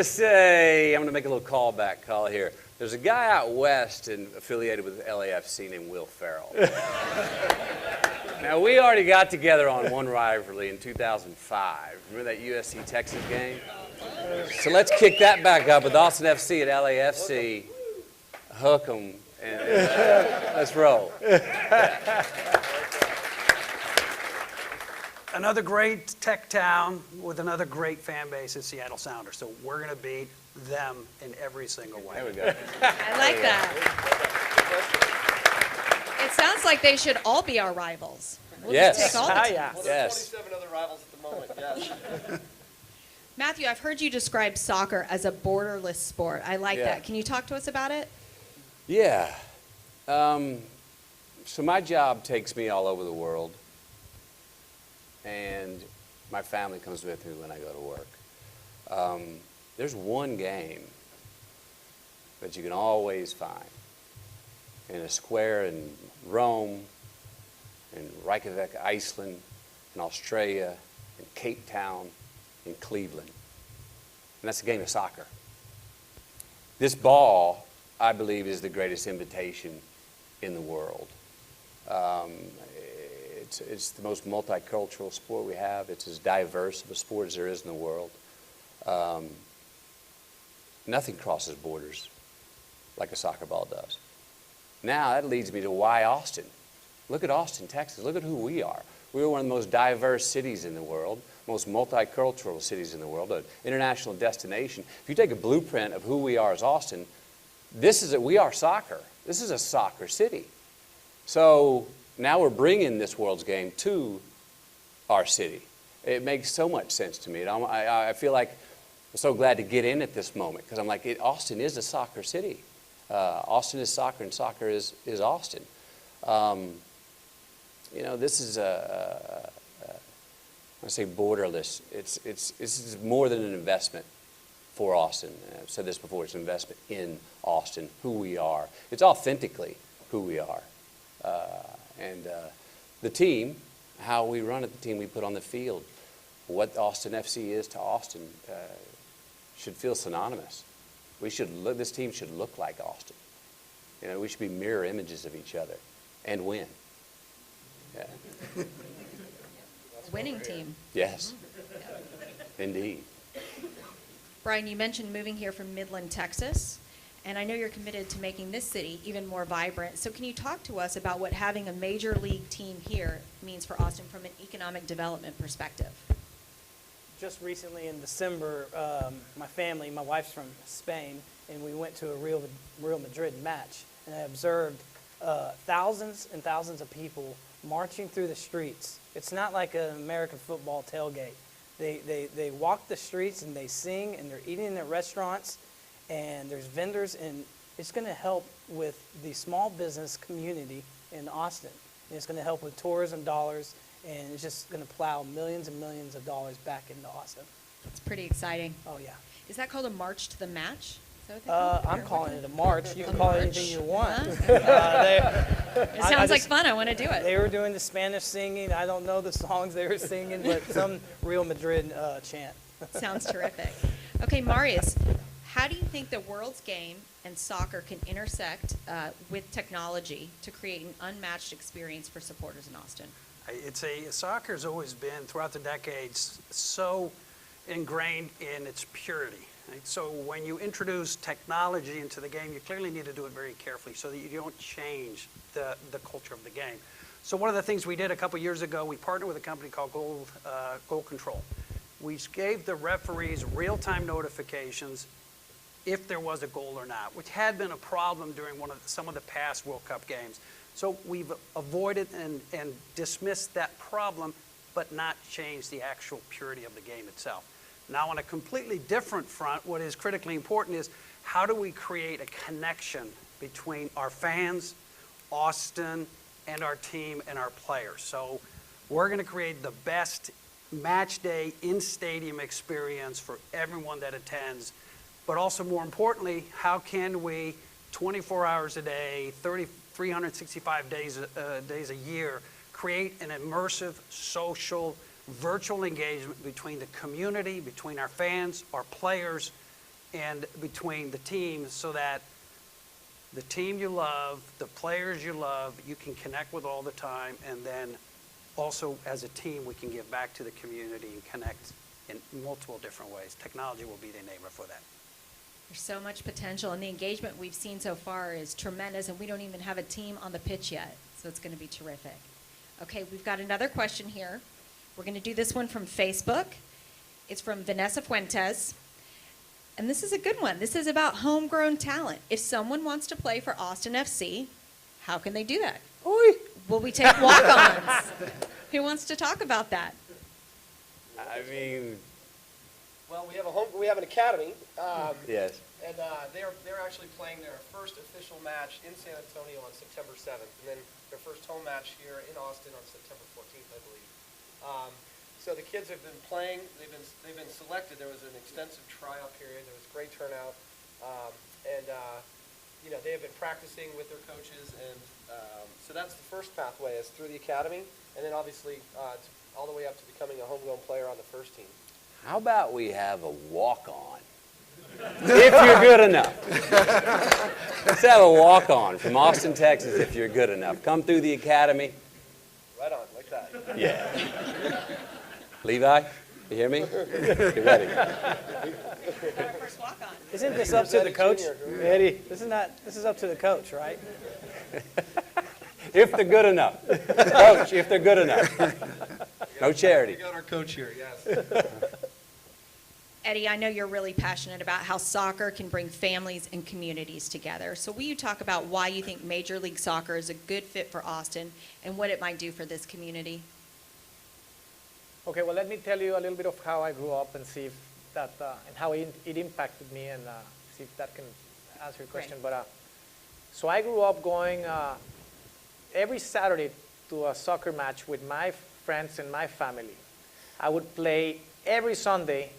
to say, I'm going to make a little callback call here. There's a guy out west and affiliated with LAFC named Will Ferrell. Now, we already got together on one rivalry in 2005. Remember that USC-Texas game? So let's kick that back up with Austin FC at LAFC. Hook 'em, and let's roll. Another great tech town with another great fan base is Seattle Sounders. So we're going to beat them in every single way. There we go. I like that. It sounds like they should all be our rivals. We'll Yes. just take all the teams. yeah. Well, Yes. there's 27 other rivals at the moment, yes. Matthew, I've heard you describe soccer as a borderless sport. I like Yeah. that. Can you talk to us about it? Yeah. So my job takes me all over the world, and my family comes with me when I go to work. There's one game that you can always find in a square in Rome, in Reykjavik, Iceland, in Australia, in Cape Town, in Cleveland. And that's a game of soccer. This ball, I believe, is the greatest invitation in the world. It's the most multicultural sport we have. It's as diverse of a sport as there is in the world. Nothing crosses borders like a soccer ball does. Now that leads me to why Austin. Look at Austin, Texas. Look at who we are. We're one of the most diverse cities in the world, most multicultural cities in the world, an international destination. If you take a blueprint of who we are as Austin, we are soccer. This is a soccer city. So now we're bringing this world's game to our city. It makes so much sense to me. I feel like I'm so glad to get in at this moment because I'm like, Austin is a soccer city. Austin is soccer, and soccer is Austin. This is I say borderless. It's more than an investment for Austin. I've said this before. It's an investment in Austin, who we are. It's authentically who we are. And the team, how we run it, the team we put on the field, what Austin FC is to Austin should feel synonymous. This team should look like Austin. We should be mirror images of each other and win. Yeah. Winning team. Yes. Indeed. Brian, you mentioned moving here from Midland, Texas, and I know you're committed to making this city even more vibrant. So can you talk to us about what having a major league team here means for Austin from an economic development perspective? Just recently in December, my wife's from Spain, and we went to a Real Madrid match, and I observed thousands and thousands of people marching through the streets. It's not like an American football tailgate. They walk the streets and they sing and they're eating at restaurants and there's vendors, and it's going to help with the small business community in Austin. And it's going to help with tourism dollars, and it's just going to plow millions and millions of dollars back into Austin. It's pretty exciting. Oh, yeah. Is that called a march to the match? Is that what they call it? I'm calling it a march. You can call it anything you want. It sounds like fun. I want to do it. They were doing the Spanish singing. I don't know the songs they were singing, but some Real Madrid chant. Sounds terrific. Okay, Marius, how do you think the world's game and soccer can intersect with technology to create an unmatched experience for supporters in Austin? Soccer's always been, throughout the decades, so ingrained in its purity. Right? So when you introduce technology into the game, you clearly need to do it very carefully so that you don't change the culture of the game. So one of the things we did a couple years ago, we partnered with a company called Goal Control. We gave the referees real-time notifications if there was a goal or not, which had been a problem during some of the past World Cup games. So we've avoided and dismissed that problem, but not changed the actual purity of the game itself. Now, on a completely different front, what is critically important is how do we create a connection between our fans, Austin, and our team and our players. So we're going to create the best match day in-stadium experience for everyone that attends. But also, more importantly, how can we, 24 hours a day, 365 days a year, create an immersive, social, virtual engagement between the community, between our fans, our players, and between the teams so that the team you love, the players you love, you can connect with all the time, and then also as a team, we can give back to the community and connect in multiple different ways. Technology will be the enabler for that. There's so much potential, and the engagement we've seen so far is tremendous, and we don't even have a team on the pitch yet, so it's going to be terrific. Okay, we've got another question here. We're going to do this one from Facebook. It's from Vanessa Fuentes, and this is a good one. This is about homegrown talent. If someone wants to play for Austin FC, how can they do that? Oi. Will we take walk-ons? Who wants to talk about that? I mean, Well, we have an academy, yes. and they're actually playing their first official match in San Antonio on September 7th, and then their first home match here in Austin on September 14th, I believe. So the kids have been playing. They've been selected. There was an extensive tryout period. There was great turnout, and they have been practicing with their coaches, and so that's the first pathway is through the academy, and then obviously all the way up to becoming a homegrown player on the first team. How about we have a walk-on? If you're good enough. Let's have a walk-on from Austin, Texas, if you're good enough. Come through the academy. Right on, like that. Yeah. Levi, you hear me? Get ready. Our first walk-on. Isn't this up to the coach? Eddie, this is up to the coach, right? If they're good enough. Coach, if they're good enough. No charity. We got our coach here, yes. Eddie, I know you're really passionate about how soccer can bring families and communities together. So will you talk about why you think Major League Soccer is a good fit for Austin and what it might do for this community? Okay, well, let me tell you a little bit of how I grew up and see if that, and how it impacted me, and see if that can answer your question. Great. But so I grew up going every Saturday to a soccer match with my friends and my family. I would play every Sunday.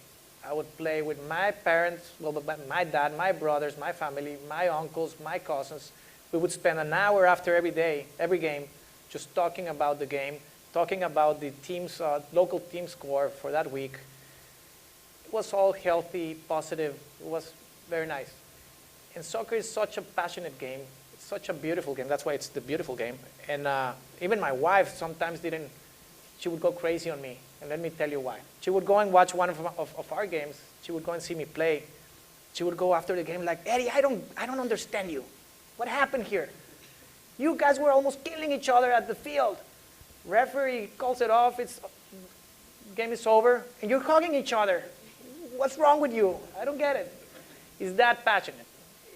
I would play with my parents, well, my dad, my brothers, my family, my uncles, my cousins. We would spend an hour after every game, just talking about the game, talking about the team's local team score for that week. It was all healthy, positive. It was very nice. And soccer is such a passionate game. It's such a beautiful game. That's why it's the beautiful game. And even my wife sometimes she would go crazy on me. And let me tell you why. She would go and watch one of our games. She would go and see me play. She would go after the game like, Eddie, I don't understand you. What happened here? You guys were almost killing each other at the field. Referee calls it off. Game is over, and you're hugging each other. What's wrong with you? I don't get it. It's that passionate.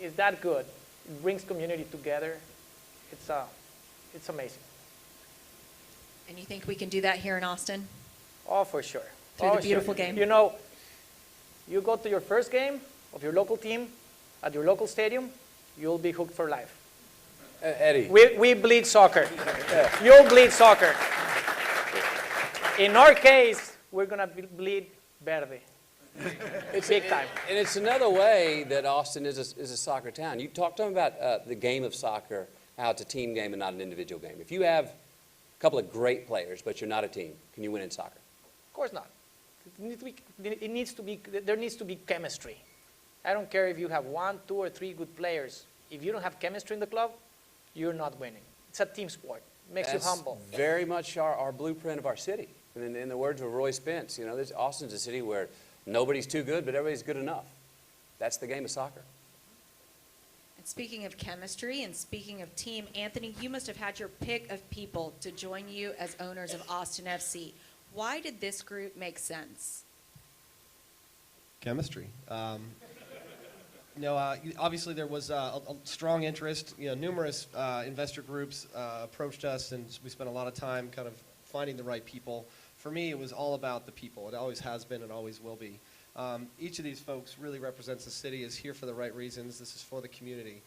It's that good. It brings community together. It's amazing. And you think we can do that here in Austin? Oh, for sure. Through Oh, the beautiful sure. game? You know, you go to your first game of your local team at your local stadium, you'll be hooked for life. Eddie. We bleed soccer. You'll bleed soccer. In our case, we're going to bleed verde. It's big time. And it's another way that Austin is a soccer town. You talk to them about the game of soccer, how it's a team game and not an individual game. If you have a couple of great players, but you're not a team, can you win in soccer? Of course not. There needs to be chemistry. I don't care if you have 1, 2, or 3 good players. If you don't have chemistry in the club, you're not winning. It's a team sport. It makes you humble. Very much our blueprint of our city. And in the words of Roy Spence, Austin's a city where nobody's too good, but everybody's good enough. That's the game of soccer. And speaking of chemistry and speaking of team, Anthony, you must have had your pick of people to join you as owners of Austin FC. Why did this group make sense? Chemistry. Obviously there was a strong interest. Numerous investor groups approached us, and we spent a lot of time kind of finding the right people. For me, it was all about the people. It always has been and always will be. Each of these folks really represents the city, is here for the right reasons. This is for the community.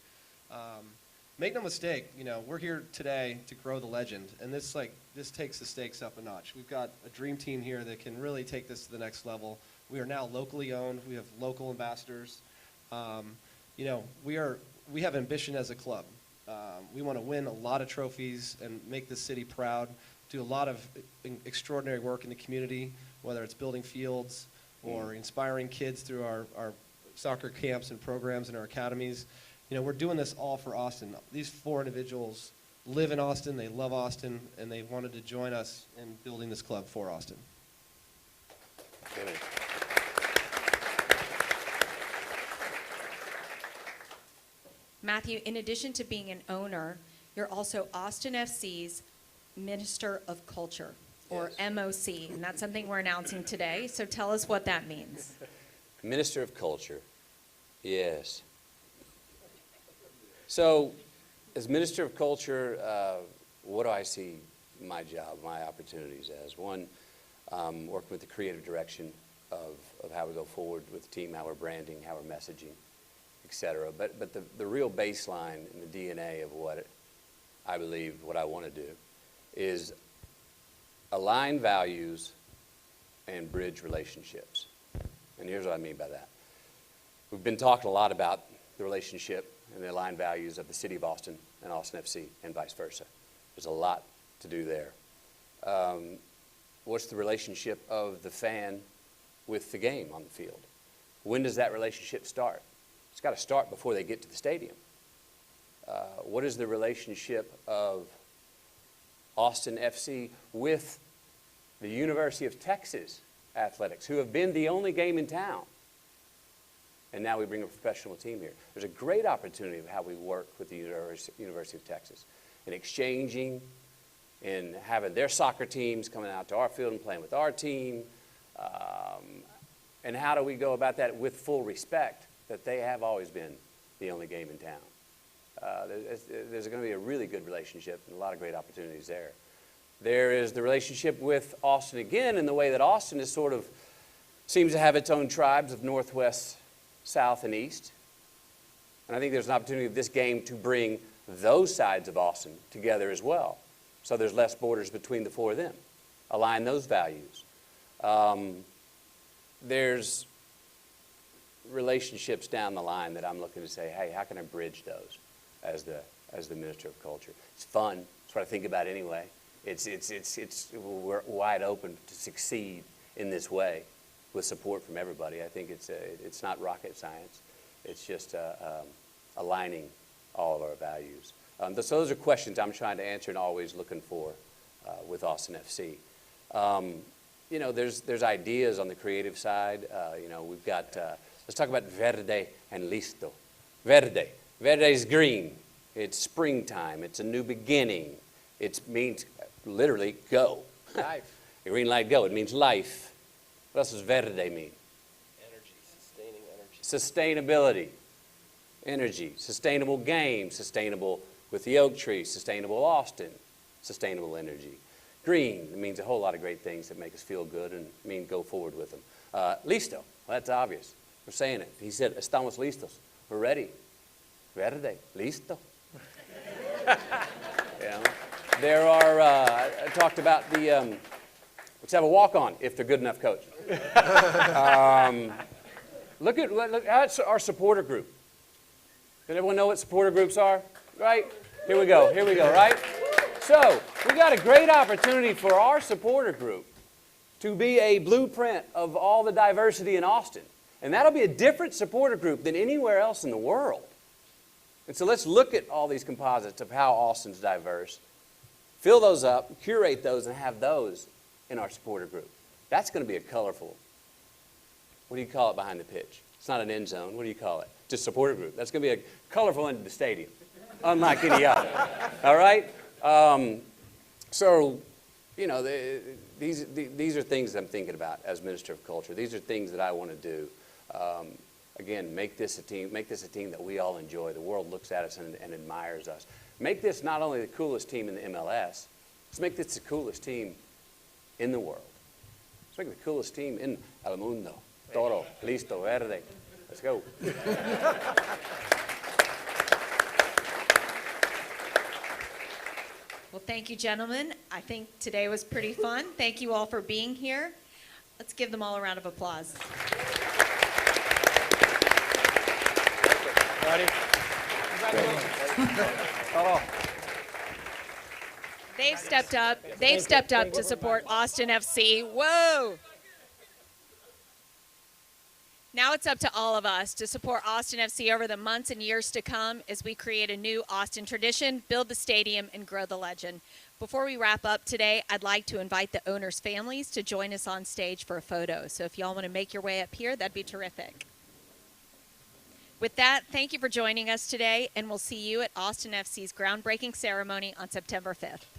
Make no mistake, we're here today to grow the legend, and this takes the stakes up a notch. We've got a dream team here that can really take this to the next level. We are now locally owned. We have local ambassadors. We have ambition as a club. We want to win a lot of trophies and make the city proud, do a lot of extraordinary work in the community, whether it's building fields or inspiring kids through our soccer camps and programs in our academies. You know, we're doing this all for Austin. These 4 individuals live in Austin, they love Austin, and they wanted to join us in building this club for Austin. Matthew, in addition to being an owner, you're also Austin FC's Minister of Culture, or Yes. MOC, and that's something we're announcing today. So tell us what that means. Minister of Culture, yes. So, as Minister of Culture, what do I see my job, my opportunities as? One, working with the creative direction of how we go forward with the team, how we're branding, how we're messaging, et cetera. But the real baseline and the DNA of what I believe, what I want to do, is align values and bridge relationships. And here's what I mean by that. We've been talking a lot about the relationship and the aligned values of the city of Austin and Austin FC and vice versa. There's a lot to do there. What's the relationship of the fan with the game on the field? When does that relationship start? It's got to start before they get to the stadium. What is the relationship of Austin FC with the University of Texas athletics, who have been the only game in town? And now we bring a professional team here. There's a great opportunity of how we work with the University of Texas in exchanging and having their soccer teams coming out to our field and playing with our team. And how do we go about that with full respect that they have always been the only game in town? There's going to be a really good relationship and a lot of great opportunities there. There is the relationship with Austin again, in the way that Austin is sort of seems to have its own tribes of Northwest, South, and East. And I think there's an opportunity of this game to bring those sides of Austin together as well. So there's less borders between the 4 of them. Align those values. There's relationships down the line that I'm looking to say, hey, how can I bridge those as the Minister of Culture? It's fun. That's what I think about anyway. We're wide open to succeed in this way with support from everybody. I think it's not rocket science. It's just aligning all of our values. So those are questions I'm trying to answer and always looking for with Austin FC. You know, there's ideas on the creative side. You know, we've got, let's talk about verde and listo. Verde is green. It's springtime. It's a new beginning. It means literally go. Life. Green light, go. It means life. What else does verde mean? Energy, sustaining energy. Sustainability, energy, sustainable game, sustainable with the oak tree, sustainable Austin, sustainable energy. Green, it means a whole lot of great things that make us feel good and mean go forward with them. Listo, well, that's obvious. We're saying it. He said, estamos listos. We're ready. Verde, listo. You know, there are, I talked about the, let's have a walk-on if they're good enough, coach. Look at our supporter group. Does everyone know what supporter groups are? Right? Here we go, right? So, we got a great opportunity for our supporter group to be a blueprint of all the diversity in Austin. And that'll be a different supporter group than anywhere else in the world. And so let's look at all these composites of how Austin's diverse, fill those up, curate those, and have those in our supporter group. That's going to be a colorful, what do you call it behind the pitch? It's not an end zone. What do you call it? Just supporter group. That's going to be a colorful end of the stadium, unlike any other. All right? So, you know, these are things I'm thinking about as Minister of Culture. These are things that I want to do. Again, make this a team that we all enjoy. The world looks at us and admires us. Make this not only the coolest team in the MLS, let's make this the coolest team in the world. Let's make it the coolest team in El Mundo. Toro, listo, verde. Let's go. Well, thank you, gentlemen. I think today was pretty fun. Thank you all for being here. Let's give them all a round of applause. Ready? They've stepped up. They've stepped up to support Austin FC. Whoa! Now it's up to all of us to support Austin FC over the months and years to come as we create a new Austin tradition, build the stadium, and grow the legend. Before we wrap up today, I'd like to invite the owners' families to join us on stage for a photo. So if y'all want to make your way up here, that'd be terrific. With that, thank you for joining us today, and we'll see you at Austin FC's groundbreaking ceremony on September 5th.